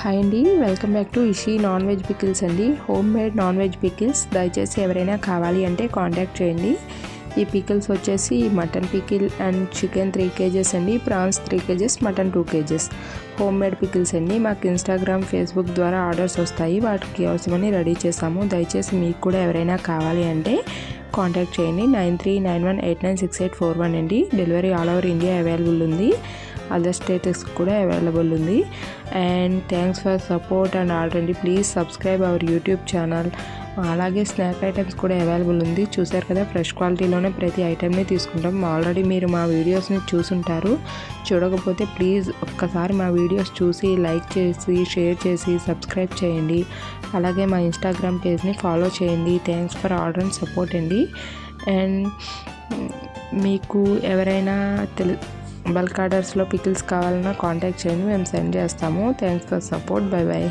Hi అండి, welcome back to Ishi non veg pickles అండి. Home made non veg pickles. దయచేసి ఎవరైనా కావాలి అంటే కాంటాక్ట్ చేయండి. ఈ పికిల్స్ వచ్చేసి mutton pickle and chicken 3 kgs అండి, prawns 3 kgs, mutton 2 kgs. Home made pickles అండి. మాకు ఇన్స్టాగ్రామ్, ఫేస్బుక్ ద్వారా ఆర్డర్స్ వస్తాయి, వాటికి అవసరమని రెడీ చేసాము. దయచేసి మీకు కూడా ఎవరైనా కావాలి అంటే కాంటాక్ట్ చేయండి. 9391896841 అండి. Delivery all over India available ఉంది. అదర్ స్టేటస్ కూడా అవైలబుల్ ఉంది. And thanks for support and already please subscribe our YouTube channel. అలాగే స్నాక్ ఐటమ్స్ కూడా అవైలబుల్ ఉంది. చూసారు కదా, ఫ్రెష్ క్వాలిటీలోనే ప్రతి ఐటెంని తీసుకుంటాం. ఆల్రెడీ మీరు మా వీడియోస్ని చూసుంటారు. చూడకపోతే ప్లీజ్ ఒక్కసారి మా వీడియోస్ చూసి లైక్ చేసి, షేర్ చేసి, సబ్స్క్రైబ్ చేయండి. అలాగే మా ఇన్స్టాగ్రామ్ పేజ్ని ఫాలో చేయండి. Thanks for order and support అండి. అండ్ మీకు ఎవరైనా బల్క్ ఆర్డర్స్లో పికిల్స్ కావాలన్నా కాంటాక్ట్ చేయండి, మేము సెండ్ చేస్తాము. Thanks for support. By by.